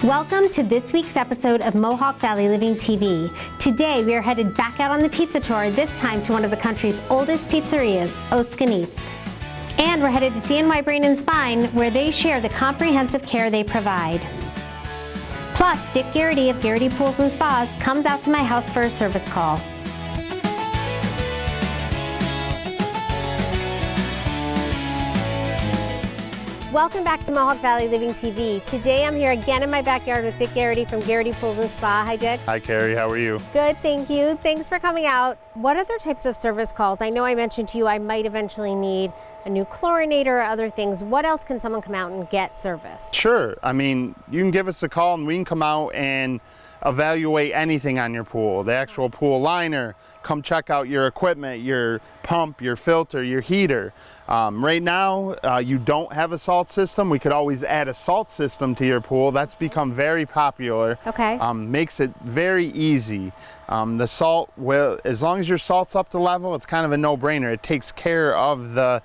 Welcome to this week's episode of Mohawk Valley Living TV. Today we are headed back out on the pizza tour, this time to one of the country's oldest pizzerias, Oskanitz. And we're headed to CNY Brain and Spine, where they share the comprehensive care they provide. Plus, Dick Geraty of Geraty Pools and Spas comes out to my house for a service call. Welcome back to Mohawk Valley Living TV. Today I'm here again in my backyard with Dick Geraty from Geraty Pools and Spa. Hi, Dick. Hi, Carrie. How are you? Good, thank you. Thanks for coming out. What other types of service calls? I know I mentioned to you I might eventually need a new chlorinator or other things. What else can someone come out and get serviced? Sure. I mean, you can give us a call and we can come out and evaluate anything on your pool. The actual pool liner, come check out your equipment, your pump, your filter, your heater. Right now, you don't have a salt system. We could always add a salt system to your pool. That's become very popular. Okay. Makes it very easy. The salt will, as long as your salt's up to level, it's kind of a no-brainer. It takes care of the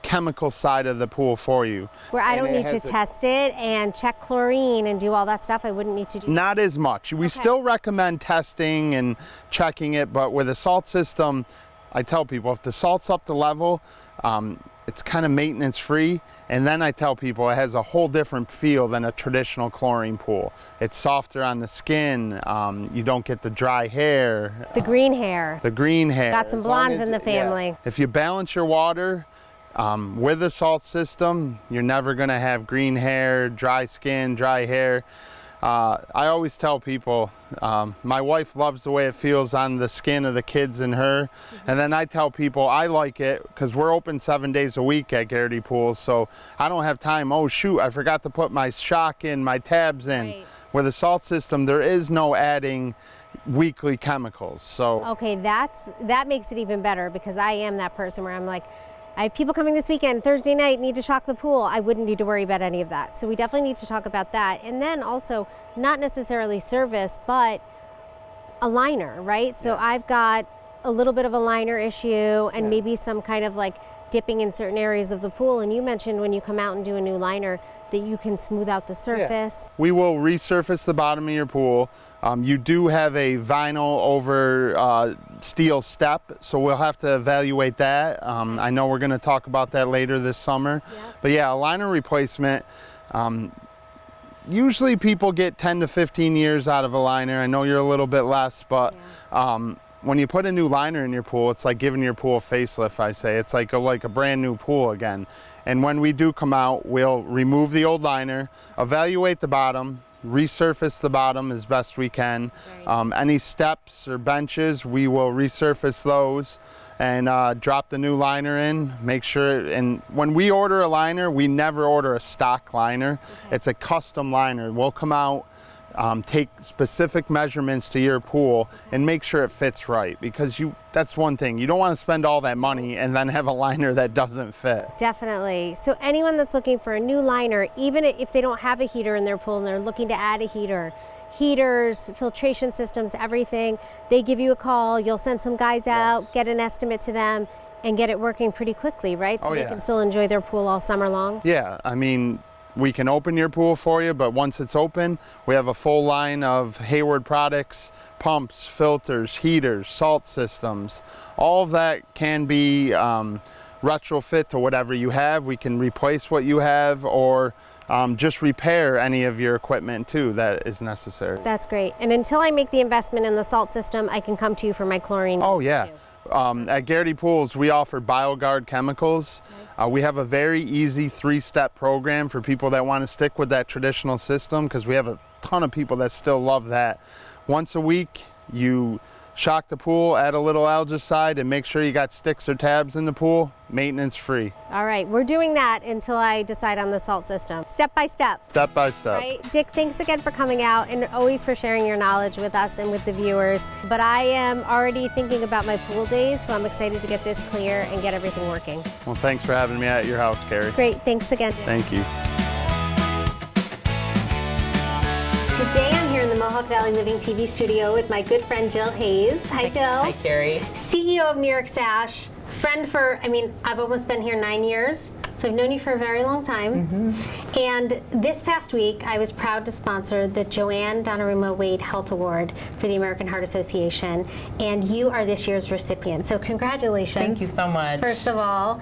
chemical side of the pool for you. Where I don't need to test it and check chlorine and do all that stuff, I wouldn't need to do that? Not as much. We still recommend testing and checking it, but with a salt system, I tell people if the salt's up to level, it's kind of maintenance free, and then I tell people it has a whole different feel than a traditional chlorine pool. It's softer on the skin, you don't get the dry hair. The green hair. The green hair. Got some blondes in the family. Yeah. If you balance your water with a salt system, you're never gonna have green hair, dry skin, dry hair. I always tell people, my wife loves the way it feels on the skin of the kids and her. And then I tell people I like it because we're open 7 days a week at Geraty Pools, so I don't have time, oh shoot, I forgot to put my shock in, my tabs in. Right. With a salt system, there is no adding weekly chemicals. So okay, that makes it even better, because I am that person where I'm like, I have people coming this weekend, Thursday night, need to shock the pool. I wouldn't need to worry about any of that. So we definitely need to talk about that. And then also, not necessarily service, but a liner, right? So I've got a little bit of a liner issue and maybe some kind of like dipping in certain areas of the pool. And you mentioned when you come out and do a new liner that you can smooth out the surface. We will resurface the bottom of your pool. You do have a vinyl over steel step, so we'll have to evaluate that. I know we're going to talk about that later this summer. But yeah, a liner replacement, usually people get 10 to 15 years out of a liner. I know you're a little bit less, but when you put a new liner in your pool, it's like giving your pool a facelift, I say. It's like a brand new pool again. And when we do come out, we'll remove the old liner, evaluate the bottom, resurface the bottom as best we can. Any steps or benches, we will resurface those and drop the new liner in, make sure. And when we order a liner, we never order a stock liner. It's a custom liner. We'll come out, take specific measurements to your pool and make sure it fits right, because that's one thing. You don't want to spend all that money and then have a liner that doesn't fit. Definitely. So anyone that's looking for a new liner, even if they don't have a heater in their pool and they're looking to add a heater, heaters, filtration systems, everything, they give you a call, you'll send some guys out, get an estimate to them, and get it working pretty quickly, right? So they can still enjoy their pool all summer long? Yeah, I mean, we can open your pool for you, but once it's open, we have a full line of Hayward products, pumps, filters, heaters, salt systems. All of that can be retrofit to whatever you have. We can replace what you have, or just repair any of your equipment too that is necessary. That's great. And until I make the investment in the salt system, I can come to you for my chlorine. Oh yeah. Too. At Geraty Pools, we offer BioGuard chemicals. We have a very easy 3-step program for people that want to stick with that traditional system, because we have a ton of people that still love that. Once a week, you shock the pool, add a little algicide, and make sure you got sticks or tabs in the pool, maintenance free. All right, we're doing that until I decide on the salt system. Step by step. Step by step. Right? Dick, thanks again for coming out and always for sharing your knowledge with us and with the viewers. But I am already thinking about my pool days, so I'm excited to get this clear and get everything working. Well, thanks for having me at your house, Carrie. Great, thanks again. Thank you. Today I'm here in the Mohawk Valley Living TV studio with my good friend Jill Hayes. Hi, Jill. Hi, Carrie. CEO of New York Sash. Friend for, I've almost been here 9 years. So I've known you for a very long time. And this past week, I was proud to sponsor the Joanne Donnarumma Wade Health Award for the American Heart Association, and you are this year's recipient. So congratulations. Thank you so much. First of all,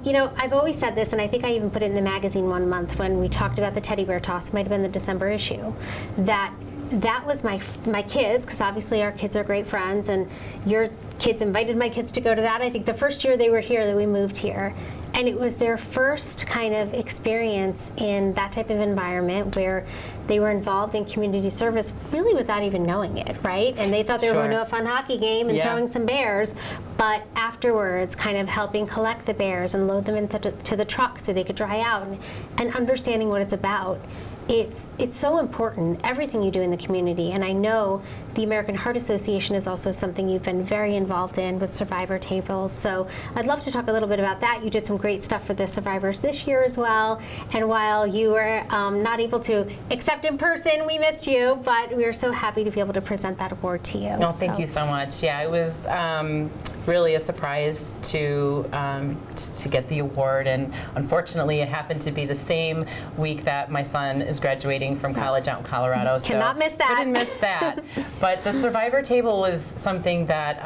you know, I've always said this, and I think I even put it in the magazine one month when we talked about the teddy bear toss. It might have been the December issue. That was my kids, because obviously our kids are great friends, and your kids invited my kids to go to that. I think the first year they were here that we moved here, and it was their first kind of experience in that type of environment where they were involved in community service really without even knowing it, right? And they thought they were going to a fun hockey game and throwing some bears, but afterwards kind of helping collect the bears and load them into the truck so they could dry out, and understanding what it's about. It's so important, everything you do in the community, and I know the American Heart Association is also something you've been very involved in with survivor tables. So I'd love to talk a little bit about that. You did some great stuff for the survivors this year as well, and while you were not able to accept in person, we missed you, but we are so happy to be able to present that award to you. No, thank you so much. Yeah, it was really a surprise to get the award, and unfortunately it happened to be the same week that my son is graduating from college out in Colorado. Cannot miss that. Couldn't miss that. But the survivor table was something that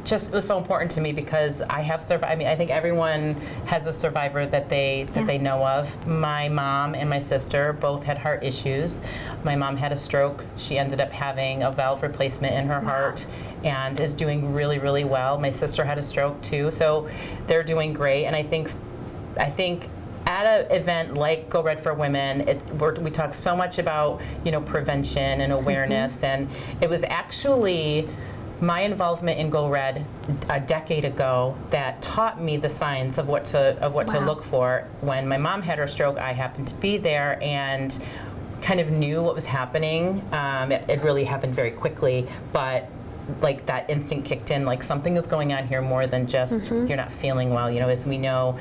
just was so important to me, because I have survived. I mean, I think everyone has a survivor that they know of. My mom and my sister both had heart issues. My mom had a stroke. She ended up having a valve replacement in her heart and is doing really, really well. My sister had a stroke too, so they're doing great. And I think at an event like Go Red for Women, we talk so much about, you know, prevention and awareness, and it was actually my involvement in Go Red a decade ago that taught me the signs of what to look for. When my mom had her stroke, I happened to be there and kind of knew what was happening. It really happened very quickly, but like that instinct kicked in, like something is going on here more than just you're not feeling well. You know, as we know,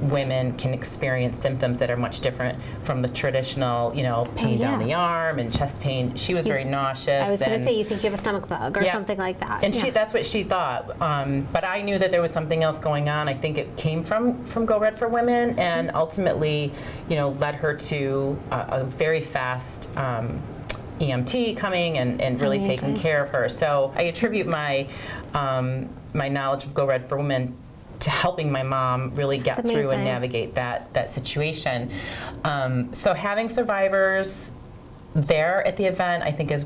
women can experience symptoms that are much different from the traditional, you know, pain down the arm and chest pain. She was very nauseous. I was going to say, you think you have a stomach bug or something like that. And that's what she thought. But I knew that there was something else going on. I think it came from Go Red for Women, and ultimately, you know, led her to a very fast EMT coming and really taking care of her. So I attribute my my knowledge of Go Red for Women to helping my mom really get through and navigate that situation. So having survivors there at the event, I think is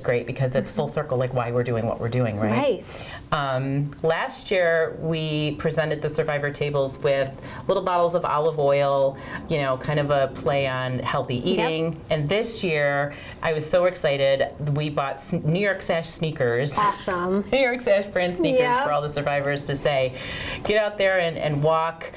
great, because it's full circle, like why we're doing what we're doing, right? Last year we presented the survivor tables with little bottles of olive oil, you know, kind of a play on healthy eating. And this year I was so excited, we bought New York Sash sneakers. Awesome. New York Sash brand sneakers for all the survivors to say, get out there and walk,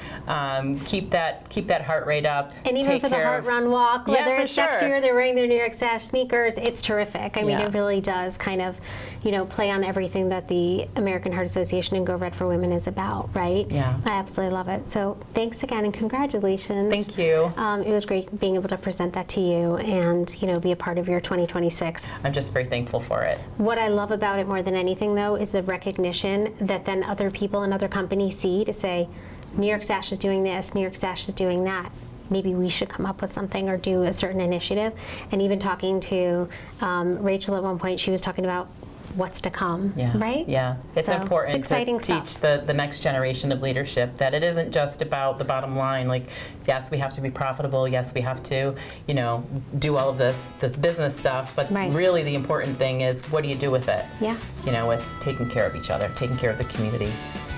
keep that heart rate up. And even for the Heart Run Walk, whether it's next year they're wearing their New York Sash sneakers, it's terrific. I mean, it really does kind of, you know, play on everything that the American Heart Association and Go Red for Women is about, right? Yeah. I absolutely love it. So thanks again and congratulations. Thank you. It was great being able to present that to you and, you know, be a part of your 2026. I'm just very thankful for it. What I love about it more than anything, though, is the recognition that then other people and other companies see to say, New York Sash is doing this, New York Sash is doing that. Maybe we should come up with something or do a certain initiative. And even talking to Rachel at one point, she was talking about what's to come, right? Yeah, it's important to teach the next generation of leadership that it isn't just about the bottom line. Like, yes, we have to be profitable. Yes, we have to, you know, do all of this business stuff. But really, the important thing is, what do you do with it? Yeah. You know, it's taking care of each other, taking care of the community,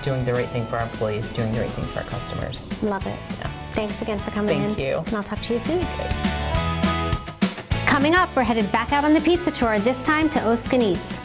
doing the right thing for our employees, doing the right thing for our customers. Love it. Yeah. Thanks again for coming in. Thank you. And I'll talk to you soon. Okay. Coming up, we're headed back out on the pizza tour, this time to Oscan Eats.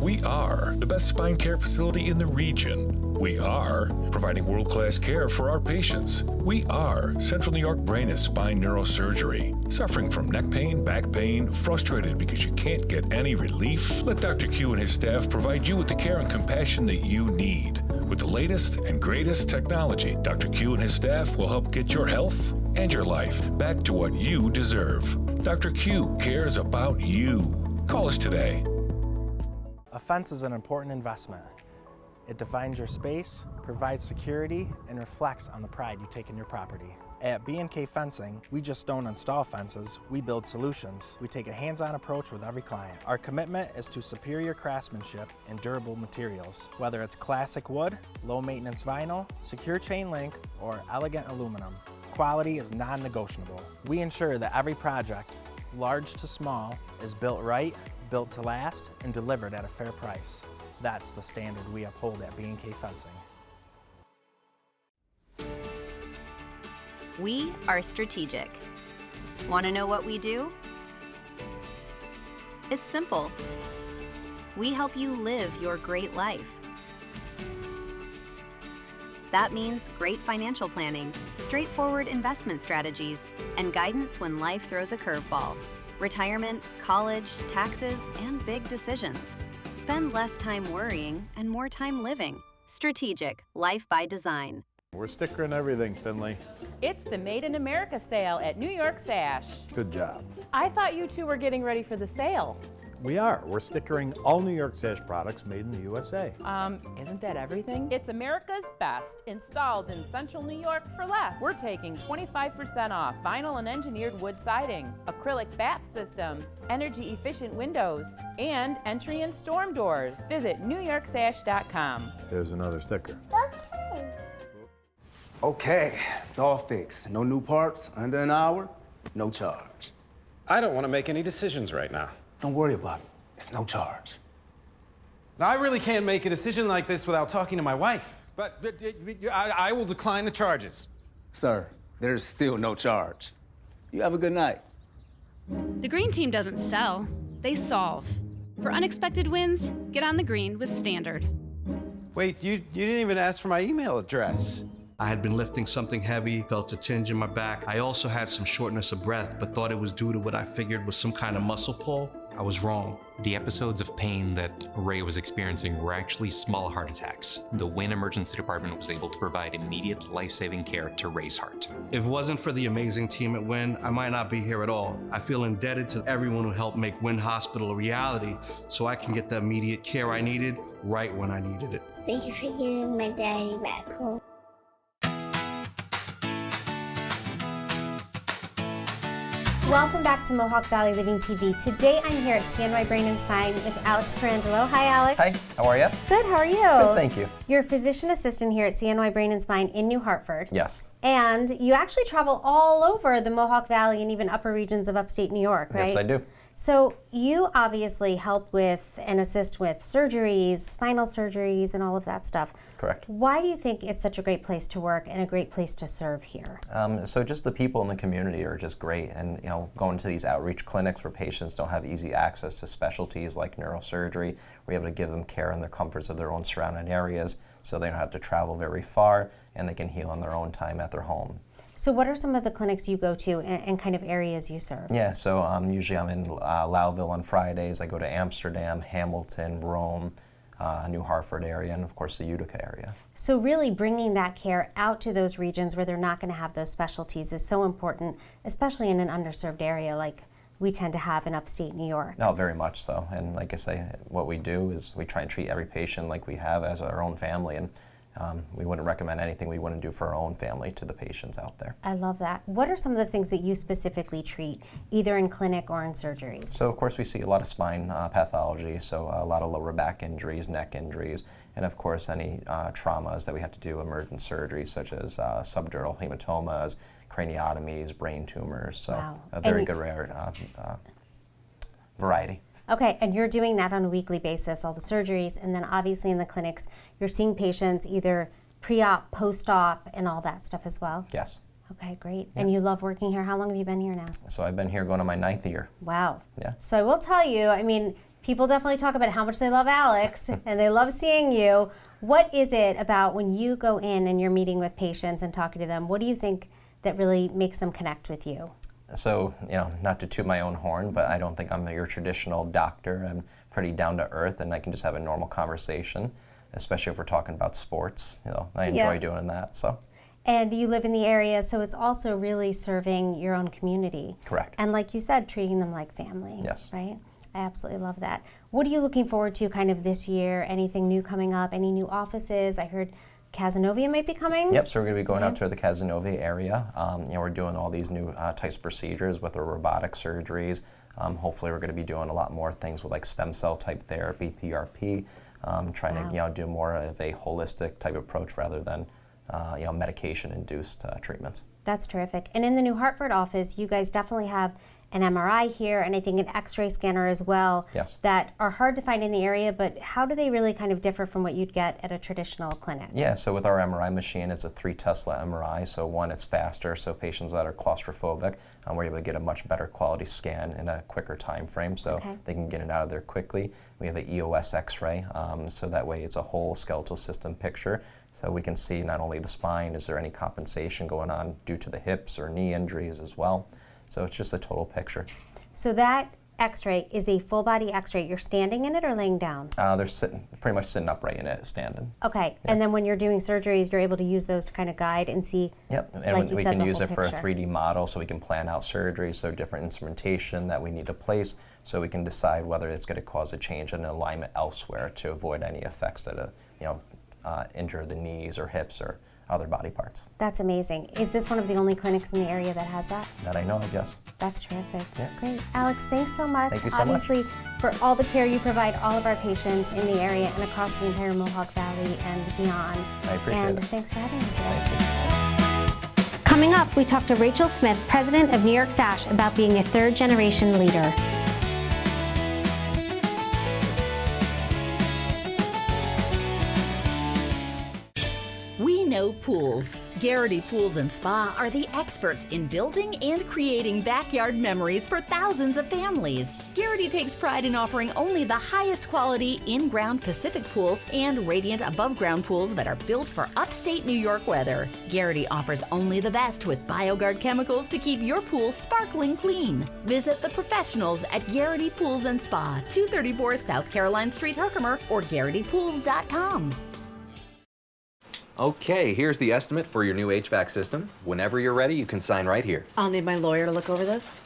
We are the best spine care facility in the region. We are providing world-class care for our patients. We are Central New York Brain and Spine Neurosurgery. Suffering from neck pain, back pain, frustrated because you can't get any relief? Let Dr. Q and his staff provide you with the care and compassion that you need. With the latest and greatest technology, Dr. Q and his staff will help get your health and your life back to what you deserve. Dr. Q cares about you. Call us today. A fence is an important investment. It defines your space, provides security, and reflects on the pride you take in your property. At B&K Fencing, we just don't install fences, we build solutions. We take a hands-on approach with every client. Our commitment is to superior craftsmanship and durable materials. Whether it's classic wood, low-maintenance vinyl, secure chain link, or elegant aluminum, quality is non-negotiable. We ensure that every project, large to small, is built right, built to last, and delivered at a fair price. That's the standard we uphold at B&K Fencing. We are strategic. Want to know what we do? It's simple. We help you live your great life. That means great financial planning, straightforward investment strategies, and guidance when life throws a curveball. Retirement, college, taxes, and big decisions. Spend less time worrying and more time living. Strategic, life by design. We're stickering everything, Finley. It's the Made in America sale at New York Sash. Good job. I thought you two were getting ready for the sale. We are. We're stickering all New York Sash products made in the USA. Isn't that everything? It's America's best, installed in central New York for less. We're taking 25% off vinyl and engineered wood siding, acrylic bath systems, energy efficient windows, and entry and storm doors. Visit NewYorkSash.com. There's another sticker. Okay, it's all fixed. No new parts, under an hour, no charge. I don't want to make any decisions right now. Don't worry about it. It's no charge. Now, I really can't make a decision like this without talking to my wife. But I will decline the charges. Sir, there's still no charge. You have a good night. The green team doesn't sell, they solve. For unexpected wins, get on the green with Standard. Wait, you didn't even ask for my email address. I had been lifting something heavy, felt a tinge in my back. I also had some shortness of breath, but thought it was due to what I figured was some kind of muscle pull. I was wrong. The episodes of pain that Ray was experiencing were actually small heart attacks. The Wynn Emergency Department was able to provide immediate life-saving care to Ray's heart. If it wasn't for the amazing team at Wynn, I might not be here at all. I feel indebted to everyone who helped make Wynn Hospital a reality so I can get the immediate care I needed right when I needed it. Thank you for giving my daddy back home. Welcome back to Mohawk Valley Living TV. Today I'm here at CNY Brain and Spine with Alex Carandolo. Hi, Alex. Hi, how are you? Good, how are you? Good, thank you. You're a physician assistant here at CNY Brain and Spine in New Hartford. Yes. And you actually travel all over the Mohawk Valley and even upper regions of upstate New York, right? Yes, I do. So you obviously help with and assist with surgeries, spinal surgeries, and all of that stuff. Correct. Why do you think it's such a great place to work and a great place to serve here? So just the people in the community are just great, and going to these outreach clinics where patients don't have easy access to specialties like neurosurgery, we're able to give them care in the comforts of their own surrounding areas, so they don't have to travel very far, and they can heal in their own time at their home. So what are some of the clinics you go to and kind of areas you serve? Yeah, so usually I'm in Lowville on Fridays. I go to Amsterdam, Hamilton, Rome, New Hartford area, and of course the Utica area. So really bringing that care out to those regions where they're not going to have those specialties is so important, especially in an underserved area like we tend to have in upstate New York. No, very much so. And like I say, what we do is we try and treat every patient like we have as our own family, and we wouldn't recommend anything we wouldn't do for our own family to the patients out there. I love that. What are some of the things that you specifically treat, either in clinic or in surgeries? So of course we see a lot of spine pathology, so a lot of lower back injuries, neck injuries, and of course any traumas that we have to do emergent surgeries such as subdural hematomas, craniotomies, brain tumors, so wow. A very good rare variety. Okay, and you're doing that on a weekly basis, all the surgeries, and then obviously in the clinics, you're seeing patients either pre-op, post-op, and all that stuff as well? Yes. Okay, great. Yeah. And you love working here. How long have you been here now? So I've been here going on my 9th year. Wow. Yeah. So I will tell you, I mean, people definitely talk about how much they love Alex, and they love seeing you. What is it about when you go in and you're meeting with patients and talking to them, what do you think that really makes them connect with you? So, not to toot my own horn, but I don't think I'm your traditional doctor. I'm pretty down to earth, and I can just have a normal conversation, especially if we're talking about sports. I enjoy doing that. So. And you live in the area, so it's also really serving your own community. Correct. And like you said, treating them like family. Yes. Right? I absolutely love that. What are you looking forward to kind of this year? Anything new coming up? Any new offices? I heard Casanova might be coming. Yep, so we're going to be going out to the Casanova area. We're doing all these new types of procedures with the robotic surgeries. Hopefully we're going to be doing a lot more things with like stem cell type therapy, PRP, trying to do more of a holistic type approach rather than medication-induced treatments. That's terrific. And in the New Hartford office, you guys definitely have an MRI here and I think an X-ray scanner as well. Yes. That are hard to find in the area, but how do they really kind of differ from what you'd get at a traditional clinic? Yeah, so with our MRI machine, it's a 3 Tesla MRI. So one, it's faster, so patients that are claustrophobic, we're able to get a much better quality scan in a quicker time frame, so they can get it out of there quickly. We have an EOS X-ray, so that way it's a whole skeletal system picture. So we can see not only the spine, is there any compensation going on due to the hips or knee injuries as well. So it's just a total picture. So that X-ray is a full body X-ray. You're standing in it or laying down? They're pretty much sitting upright in it, standing. Okay, and then when you're doing surgeries, you're able to use those to kind of guide and see. Yep, and we can use it for a 3D model, so we can plan out surgery, so different instrumentation that we need to place, so we can decide whether it's going to cause a change in alignment elsewhere to avoid any effects that injure the knees or hips or other body parts. That's amazing. Is this one of the only clinics in the area that has that? That I know of, yes. That's terrific. Yeah. Great. Alex, thanks so much. Thank you so much. Obviously, for all the care you provide all of our patients in the area and across the entire Mohawk Valley and beyond. I appreciate it. And thanks for having me today. Coming up, we talk to Rachel Smith, president of New York Sash, about being a third-generation leader. We know pools. Geraty Pools and Spa are the experts in building and creating backyard memories for thousands of families. Geraty takes pride in offering only the highest quality in-ground Pacific pool and radiant above-ground pools that are built for upstate New York weather. Geraty offers only the best with BioGuard chemicals to keep your pool sparkling clean. Visit the professionals at Geraty Pools and Spa, 234 South Caroline Street, Herkimer, or GeratyPools.com. Okay, here's the estimate for your new HVAC system. Whenever you're ready, you can sign right here. I'll need my lawyer to look over this.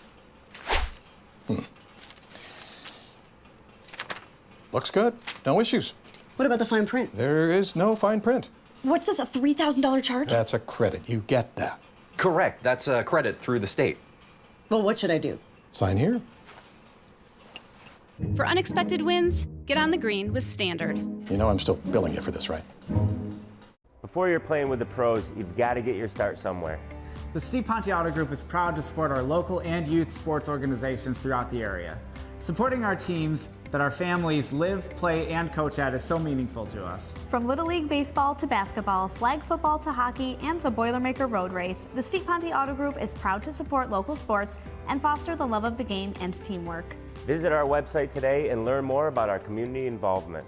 Looks good. No issues. What about the fine print? There is no fine print. What's this, a $3,000 charge? That's a credit. You get that. Correct. That's a credit through the state. Well, what should I do? Sign here. For unexpected wins, get on the green with Standard. You know I'm still billing you for this, right? Before you're playing with the pros, you've got to get your start somewhere. The Steve Ponte Auto Group is proud to support our local and youth sports organizations throughout the area. Supporting our teams that our families live, play, and coach at is so meaningful to us. From Little League Baseball to basketball, flag football to hockey, and the Boilermaker Road Race, the Steve Ponte Auto Group is proud to support local sports and foster the love of the game and teamwork. Visit our website today and learn more about our community involvement.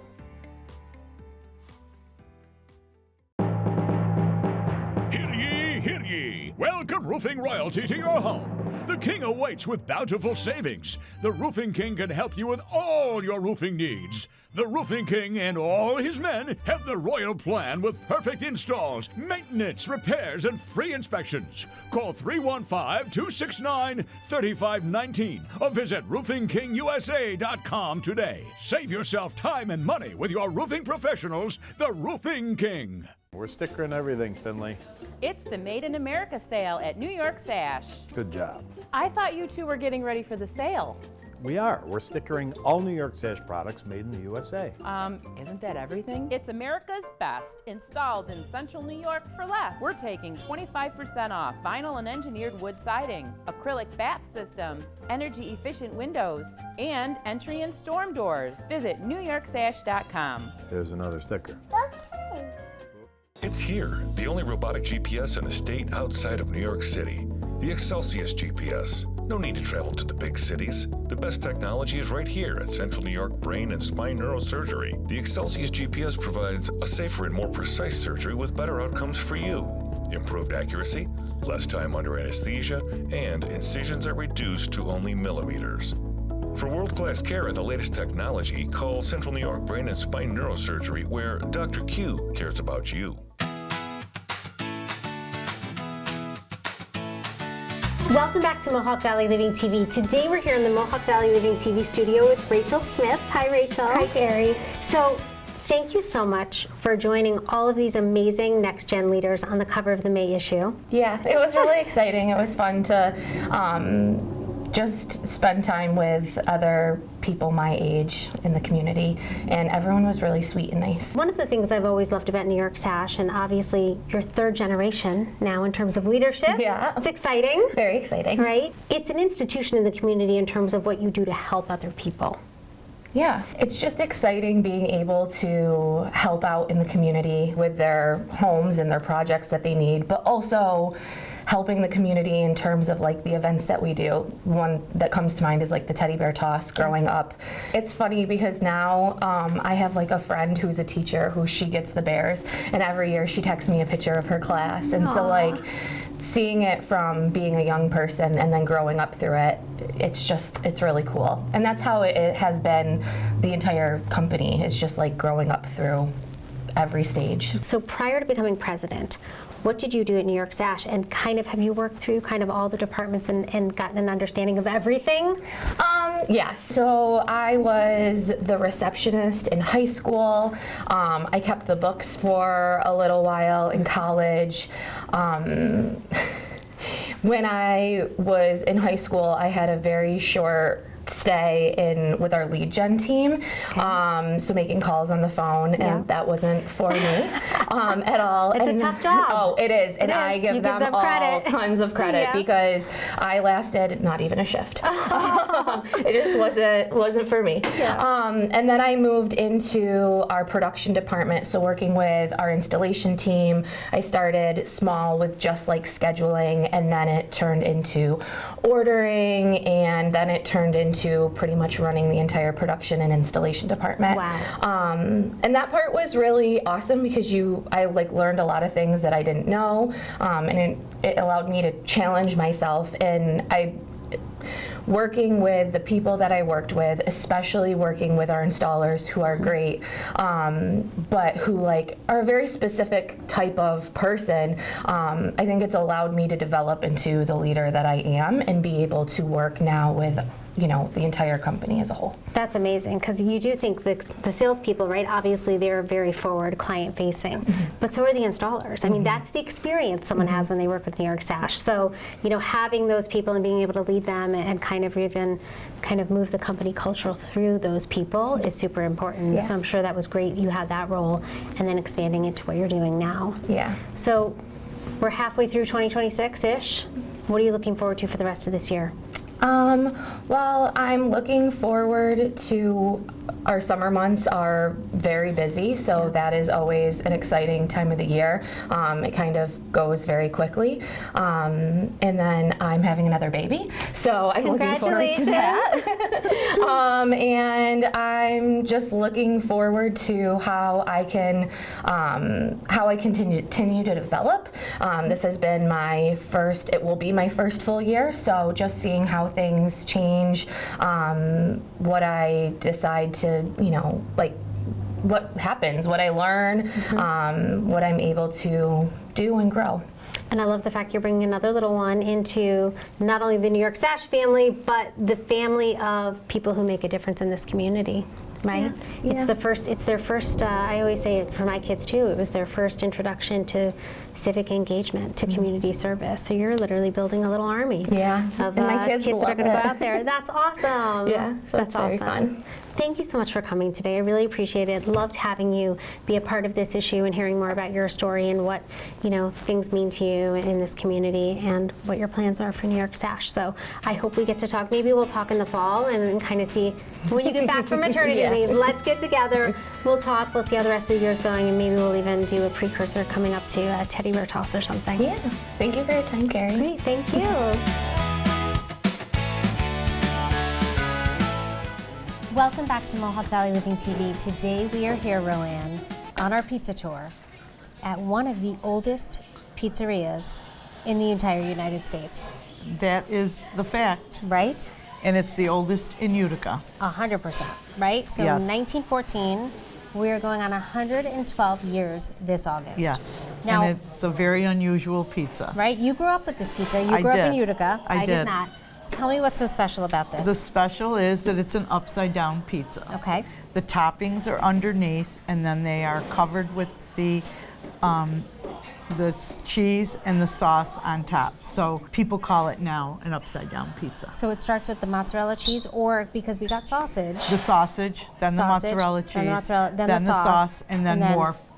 Hear ye! Welcome roofing royalty to your home. The King awaits with bountiful savings. The Roofing King can help you with all your roofing needs. The Roofing King and all his men have the royal plan with perfect installs, maintenance, repairs, and free inspections. Call 315-269-3519 or visit roofingkingusa.com today. Save yourself time and money with your roofing professionals, the Roofing King. We're stickering everything, Finley. It's the Made in America sale at New York Sash. Good job. I thought you two were getting ready for the sale. We are. We're stickering all New York Sash products made in the USA. Isn't that everything? It's America's best, installed in central New York for less. We're taking 25% off vinyl and engineered wood siding, acrylic bath systems, energy efficient windows, and entry and storm doors. Visit NewYorkSash.com. Here's another sticker. It's here, the only robotic GPS in the state outside of New York City. The Excelsius GPS. No need to travel to the big cities. The best technology is right here at Central New York Brain and Spine Neurosurgery. The Excelsius GPS provides a safer and more precise surgery with better outcomes for you. Improved accuracy, less time under anesthesia, and incisions are reduced to only millimeters. For world-class care and the latest technology, call Central New York Brain and Spine Neurosurgery, where Dr. Q cares about you. Welcome back to Mohawk Valley Living TV. Today we're here in the Mohawk Valley Living TV studio with Rachel Smith. Hi, Rachel. Hi, Carrie. So, thank you so much for joining all of these amazing next-gen leaders on the cover of the May issue. Yeah, it was really exciting. It was fun to just spend time with other people my age in the community, and everyone was really sweet and nice. One of the things I've always loved about New York Sash, and obviously you're third generation now in terms of leadership. Yeah. It's exciting. Very exciting. Right? It's an institution in the community in terms of what you do to help other people. Yeah, it's just exciting being able to help out in the community with their homes and their projects that they need, but also helping the community in terms of like the events that we do. One that comes to mind is like the teddy bear toss growing up. It's funny because now I have like a friend who's a teacher who she gets the bears, and every year she texts me a picture of her class. And so like seeing it from being a young person and then growing up through it, it's really cool. And that's how it has been the entire company, is just like growing up through every stage. So prior to becoming president, what did you do at New York Sash, and kind of have you worked through kind of all the departments and gotten an understanding of everything? Yeah, so I was the receptionist in high school. I kept the books for a little while in college. When I was in high school, I had a very short stay with our lead gen team, so making calls on the phone, and that wasn't for me at all. It's a tough job. Oh, it is, and I give them all credit. Tons of credit because I lasted not even a shift. It just wasn't for me. And then I moved into our production department, so working with our installation team. I started small with just like scheduling, and then it turned into ordering, and then it turned into pretty much running the entire production and installation department. Wow. And that part was really awesome because I like learned a lot of things that I didn't know, and it allowed me to challenge myself. And working with the people that I worked with, especially working with our installers who are great, but who like are a very specific type of person, I think it's allowed me to develop into the leader that I am and be able to work now with the entire company as a whole. That's amazing, because you do think the salespeople, right? Obviously, they're very forward, client-facing, but so are the installers. I mean, that's the experience someone has when they work with New York Sash. So, having those people and being able to lead them and kind of even move the company culture through those people is super important. Yeah. So I'm sure that was great. You had that role, and then expanding into what you're doing now. Yeah. So we're halfway through 2026-ish. What are you looking forward to for the rest of this year? Well, I'm looking forward to our summer months are very busy, so that is always an exciting time of the year. It kind of goes very quickly. And then I'm having another baby, so I'm looking forward to that. And I'm just looking forward to how I continue to develop. This has been it will be my first full year, so just seeing how things change, what I decide to, what happens, what I learn, what I'm able to do and grow. And I love the fact you're bringing another little one into not only the New York Sash family, but the family of people who make a difference in this community. Right? Yeah. It's their first, I always say it for my kids too, it was their first introduction to civic engagement, to community service. So you're literally building a little army of and my kids that are going to go out there. That's awesome. Yeah, so that's very awesome. Fun. Thank you so much for coming today. I really appreciate it. Loved having you be a part of this issue and hearing more about your story and what things mean to you in this community and what your plans are for New York Sash. So I hope we get to talk. Maybe we'll talk in the fall and kind of see when you get back from maternity leave. Let's get together. We'll talk. We'll see how the rest of the year is going, and maybe we'll even do a precursor coming up to a teddy bear toss or something. Yeah. Thank you for your time, Carrie. Great. Thank you. Welcome back to Mohawk Valley Living TV. Today we are here, RoAnn, on our pizza tour at one of the oldest pizzerias in the entire United States. That is the fact. Right? And it's the oldest in Utica. 100%, right? So yes. 1914, We are going on 112 years this August. Yes. Now, and it's a very unusual pizza. right, you grew up with this pizza. You I grew up in did. Utica. I did did. not. Tell me what's so special about this. The special is that it's an upside down pizza. Okay. The toppings are underneath, and then they are covered with the cheese and the sauce on top. So people call it now an upside down pizza. So it starts with the mozzarella cheese, or because we got sausage. The sausage, then the Sausage, mozzarella cheese, then the mozzarella, then the sauce, and then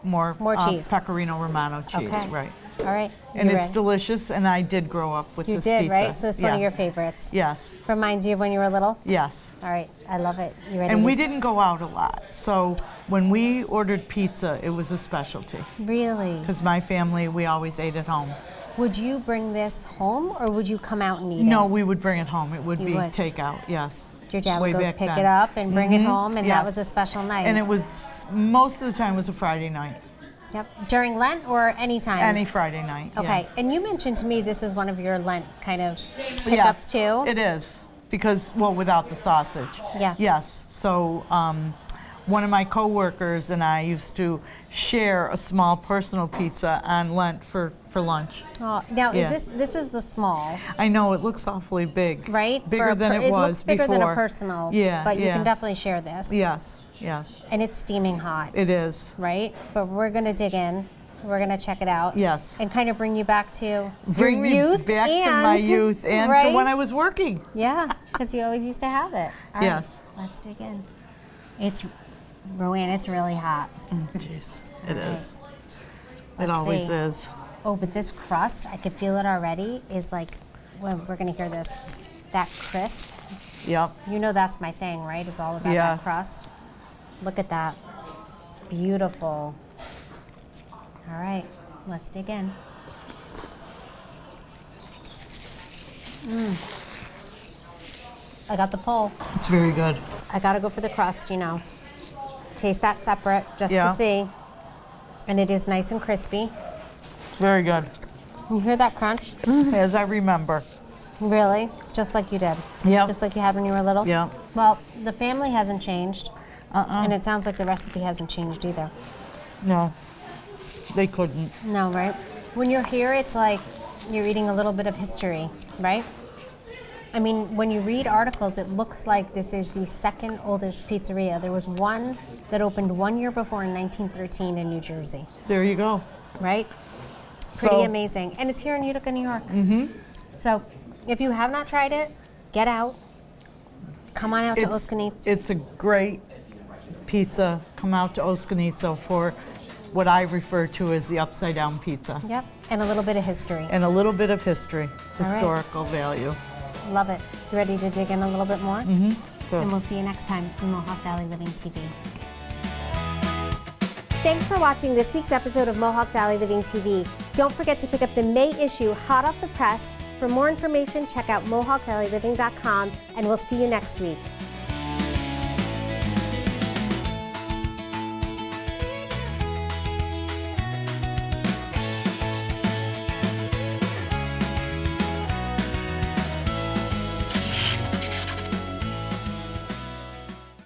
more cheese. Pecorino Romano cheese, Okay. right. All right. And you it's ready? delicious, and I did grow up with You this did, pizza. right? So it's one of your Yes. favorites. Yes. Reminds you of when you were little? Yes. All right. I love it. You ready? And to- we didn't go out a lot, so when we ordered pizza, it was a specialty. Really? Because my family, we always ate at home. Would you bring this home, or would you come out and eat No, it? we would bring it home. It would You be would. takeout, yes. Your dad Way would go back pick then. it up and bring it Mhm, home, and that was a yes. special night. And it was, most of the time, was a Friday night. Yep. During Lent or any time? Any Friday night, Okay. yeah. And you mentioned to me this is one of your Lent kind of pickups Yes, too. it is. Because, well, without the sausage. Yeah. Yes. So one of my coworkers and I used to share a small personal pizza on Lent for lunch. Oh, now Yeah. this is the small, I know, it looks awfully big. right? Bigger than it was looks bigger before. than a personal. Yeah, But you yeah. can definitely share this. Yes, yes. And it's steaming hot. It is. Right? But we're gonna dig in. We're gonna check it out. Yes. And kind of bring you back to Bring your me youth back and, to my youth and to right? when I was working. Yeah, because you always used to have it. All right, Yes. let's dig in. It's, RoAnn, it's really hot. Jeez, it Okay. is. It Let's always see. is. Oh, but this crust, I could feel it already, is like, well, we're gonna hear this, that crisp. Yep. You know that's my thing, right? It's all about Yes. that crust. Look at that. Beautiful. All right, let's dig in. I got the pull. It's very good. I gotta go for the crust, you know. Taste that separate just Yeah. to see. And it is nice and crispy. It's very good. You hear that crunch? As I remember. Really? Just like you did? Yep. Just like you had when you were little? Yep. Well, the family hasn't changed. Uh-uh. And it sounds like the recipe hasn't changed either. No, they couldn't. No, right? When you're here, it's like you're eating a little bit of history, right? I mean, when you read articles, it looks like this is the second oldest pizzeria. There was one that opened 1 year before in 1913 in New Jersey. There you go. Right? Pretty So- amazing. And it's here in Utica, New York. Mm-hmm. So if you have not tried it, get out. Come on out to Oskanitz. It's a great pizza. Come out to Oskanitz for what I refer to as the upside down pizza. Yep, and a little bit of history. And a little bit of history, right. historical value. Love it. You ready to dig in a little bit more? Mm-hmm. Good. And we'll see you next time on Mohawk Valley Living TV. Thanks for watching this week's episode of Mohawk Valley Living TV. Don't forget to pick up the May issue hot off the press. For more information, check out MohawkValleyLiving.com, and we'll see you next week.